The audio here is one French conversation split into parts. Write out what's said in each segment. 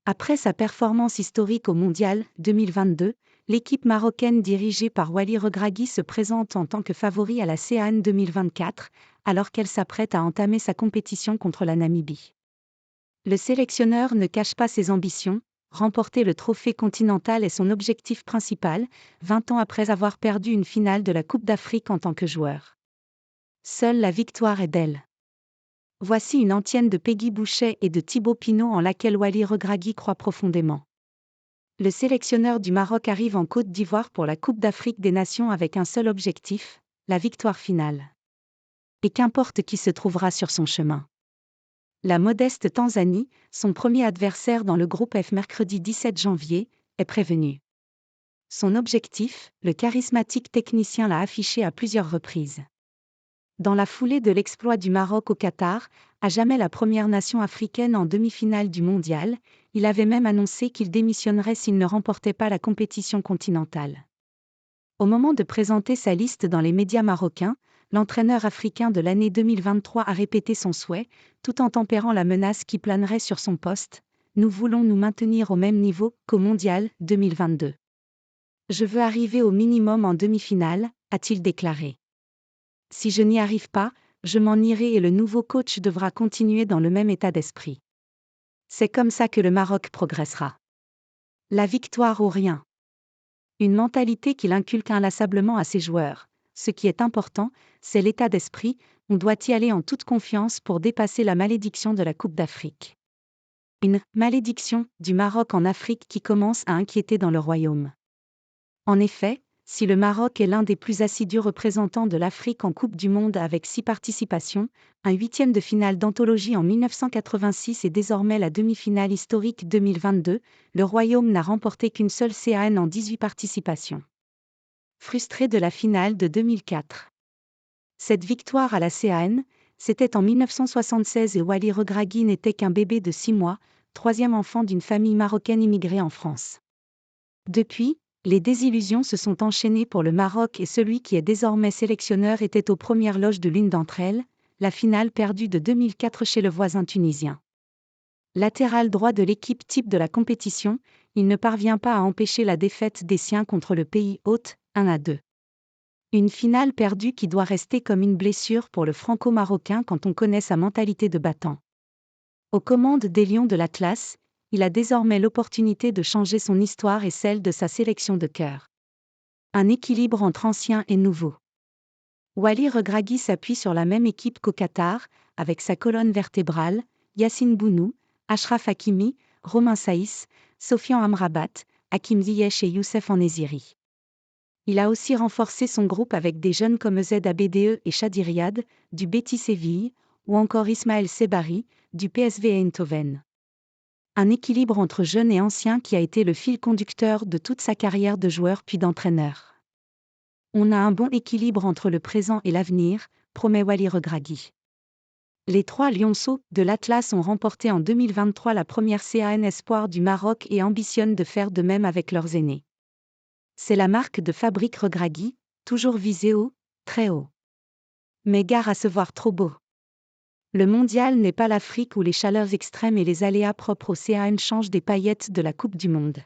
Après sa performance historique au Mondial 2022, l'équipe marocaine dirigée par Wally Regragui se présente en tant que favori à la CAN 2024, alors qu'elle s'apprête à entamer sa compétition contre la Namibie. Le sélectionneur ne cache pas ses ambitions, remporter le trophée continental est son objectif principal, 20 ans après avoir perdu une finale de la Coupe d'Afrique en tant que joueur. Seule la victoire est belle. Voici une antienne de Peggy Bouchet et de Thibaut Pinot en laquelle Wally Regragui croit profondément. Le sélectionneur du Maroc arrive en Côte d'Ivoire pour la Coupe d'Afrique des Nations avec un seul objectif, la victoire finale. Et qu'importe qui se trouvera sur son chemin. La modeste Tanzanie, son premier adversaire dans le groupe F mercredi 17 janvier, est prévenue. Son objectif, le charismatique technicien l'a affiché à plusieurs reprises. Dans la foulée de l'exploit du Maroc au Qatar, à jamais la première nation africaine en demi-finale du mondial, il avait même annoncé qu'il démissionnerait s'il ne remportait pas la compétition continentale. Au moment de présenter sa liste dans les médias marocains, l'entraîneur africain de l'année 2023 a répété son souhait, tout en tempérant la menace qui planerait sur son poste. Nous voulons nous maintenir au même niveau qu'au mondial 2022. Je veux arriver au minimum en demi-finale, a-t-il déclaré. Si je n'y arrive pas, je m'en irai et le nouveau coach devra continuer dans le même état d'esprit. C'est comme ça que le Maroc progressera. La victoire ou rien. Une mentalité qu'il inculque inlassablement à ses joueurs. Ce qui est important, c'est l'état d'esprit, on doit y aller en toute confiance pour dépasser la malédiction de la Coupe d'Afrique. Une malédiction du Maroc en Afrique qui commence à inquiéter dans le royaume. En effet, si le Maroc est l'un des plus assidus représentants de l'Afrique en Coupe du Monde avec 6 participations, un huitième de finale d'anthologie en 1986 et désormais la demi-finale historique 2022, le Royaume n'a remporté qu'une seule CAN en 18 participations. Frustré de la finale de 2004. Cette victoire à la CAN, c'était en 1976 et Wally Regragui n'était qu'un bébé de 6 mois, troisième enfant d'une famille marocaine immigrée en France. Depuis, les désillusions se sont enchaînées pour le Maroc et celui qui est désormais sélectionneur était aux premières loges de l'une d'entre elles, la finale perdue de 2004 chez le voisin tunisien. Latéral droit de l'équipe type de la compétition, il ne parvient pas à empêcher la défaite des siens contre le pays hôte, 1-2. Une finale perdue qui doit rester comme une blessure pour le franco-marocain quand on connaît sa mentalité de battant. Aux commandes des Lions de l'Atlas, il a désormais l'opportunité de changer son histoire et celle de sa sélection de cœur. Un équilibre entre anciens et nouveaux. Wally Regragui s'appuie sur la même équipe qu'au Qatar, avec sa colonne vertébrale, Yassine Bounou, Achraf Hakimi, Romain Saïs, Sofian Amrabat, Hakim Ziyech et Youssef En-Nesyri. Il a aussi renforcé son groupe avec des jeunes comme Abde et Chadi Riyad, du Betis Séville, ou encore Ismaël Sebari, du PSV Eindhoven. Un équilibre entre jeunes et anciens qui a été le fil conducteur de toute sa carrière de joueur puis d'entraîneur. On a un bon équilibre entre le présent et l'avenir, promet Wally Regragui. Les 3 lionceaux de l'Atlas ont remporté en 2023 la première CAN Espoir du Maroc et ambitionnent de faire de même avec leurs aînés. C'est la marque de fabrique Regragui, toujours visée haut, très haut. Mais gare à se voir trop beau. Le mondial n'est pas l'Afrique où les chaleurs extrêmes et les aléas propres au CAN changent des paillettes de la Coupe du Monde.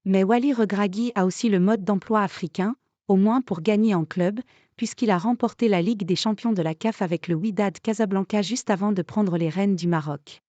Mais Wally Regragui a aussi le mode d'emploi africain, au moins pour gagner en club, puisqu'il a remporté la Ligue des champions de la CAF avec le Wydad Casablanca juste avant de prendre les rênes du Maroc.